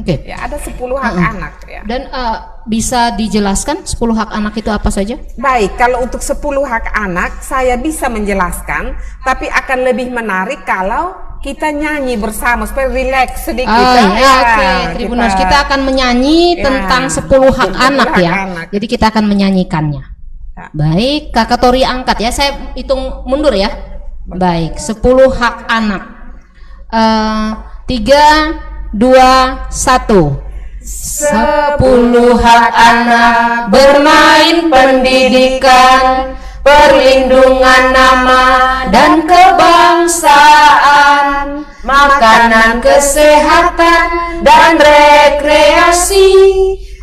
Oke. Ya, ada 10 hak anak ya. Dan bisa dijelaskan 10 hak anak itu apa saja? Baik, kalau untuk 10 hak anak saya bisa menjelaskan, tapi akan lebih menarik kalau kita nyanyi bersama supaya relax sedikit. Oke, Tribuners, kita akan menyanyi tentang 10 hak anak ya. Jadi kita akan menyanyikannya. Ya. Baik, Kakak Tori angkat ya. Saya hitung mundur ya. Baik, 10 hak anak. 3, 2, 1. 10 hak anak bermain pendidikan, perlindungan nama dan kebangsaan, makanan kesehatan dan rekreasi,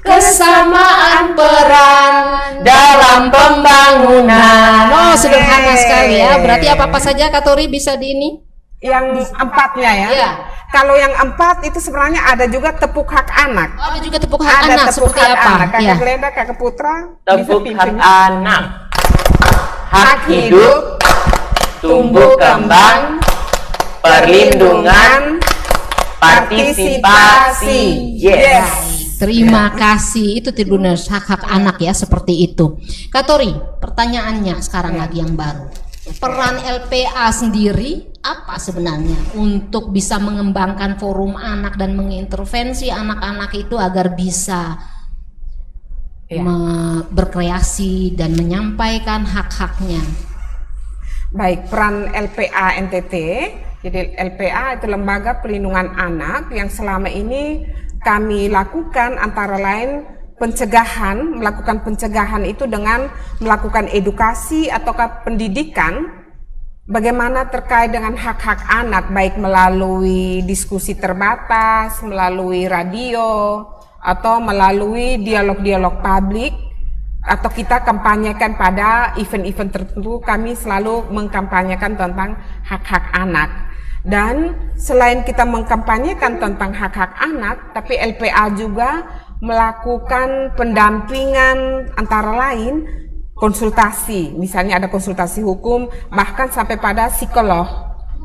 kesamaan peran dalam pembangunan. Oh, sederhana sekali ya. Berarti apa-apa saja Kak Tori bisa di ini? Yang 4-nya ya. Ya. Kalau yang 4 itu sebenarnya ada juga tepuk hak anak. Oh, ada juga tepuk hak Ada anak tepuk seperti hak apa? anak. Kakak Ya. Glenda, Kakak Putra Tepuk bisa hak pimpin. anak. Hak hidup, tumbuh kembang, perlindungan, partisipasi. Yes. Terima kasih. Itu Tribuners, hak-hak anak ya, seperti itu. Kak Tori, pertanyaannya sekarang lagi yang baru. Peran LPA sendiri apa sebenarnya untuk bisa mengembangkan forum anak dan mengintervensi anak-anak itu agar bisa berkreasi dan menyampaikan hak-haknya? Baik, peran LPA NTT. Jadi LPA itu Lembaga Perlindungan Anak yang selama ini kami lakukan antara lain melakukan pencegahan itu dengan melakukan edukasi ataukah pendidikan bagaimana terkait dengan hak-hak anak, baik melalui diskusi terbatas, melalui radio, atau melalui dialog-dialog publik, atau kita kampanyekan pada event-event tertentu. Kami selalu mengkampanyekan tentang hak-hak anak. Dan selain kita mengkampanyekan tentang hak-hak anak, tapi LPA juga melakukan pendampingan antara lain konsultasi, misalnya ada konsultasi hukum, bahkan sampai pada psikolog.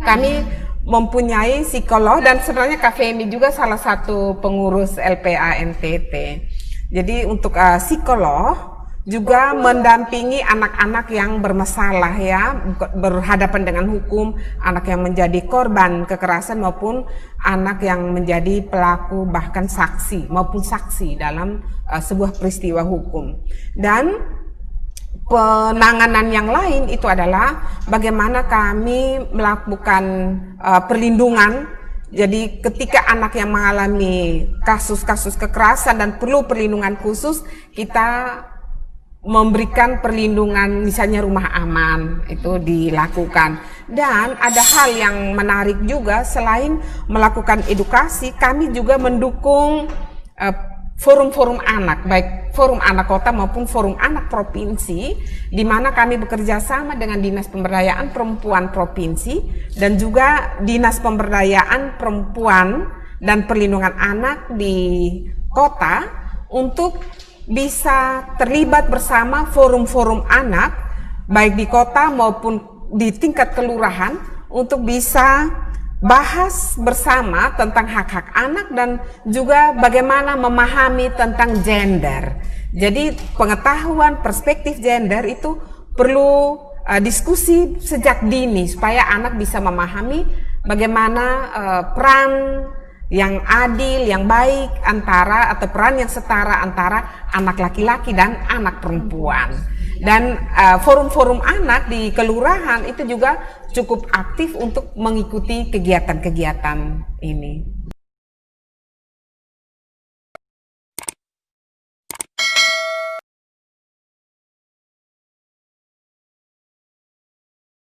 Kami mempunyai psikolog dan sebenarnya Kak Femi juga salah satu pengurus LPA NTT. Jadi untuk psikolog juga mendampingi anak-anak yang bermasalah ya, berhadapan dengan hukum, anak yang menjadi korban kekerasan maupun anak yang menjadi pelaku bahkan saksi maupun saksi dalam sebuah peristiwa hukum. Dan penanganan yang lain itu adalah bagaimana kami melakukan perlindungan. Jadi ketika anak yang mengalami kasus-kasus kekerasan dan perlu perlindungan khusus, kita memberikan perlindungan, misalnya rumah aman itu dilakukan. Dan ada hal yang menarik juga, selain melakukan edukasi, kami juga mendukung forum-forum anak, baik forum anak kota maupun forum anak provinsi, di mana kami bekerja sama dengan Dinas Pemberdayaan Perempuan Provinsi dan juga Dinas Pemberdayaan Perempuan dan Perlindungan Anak di kota untuk bisa terlibat bersama forum-forum anak baik di kota maupun di tingkat kelurahan untuk bisa bahas bersama tentang hak-hak anak dan juga bagaimana memahami tentang gender. Jadi pengetahuan perspektif gender itu perlu diskusi sejak dini supaya anak bisa memahami bagaimana peran yang adil, yang baik antara atau peran yang setara antara anak laki-laki dan anak perempuan. Dan forum-forum anak di kelurahan itu juga cukup aktif untuk mengikuti kegiatan-kegiatan ini.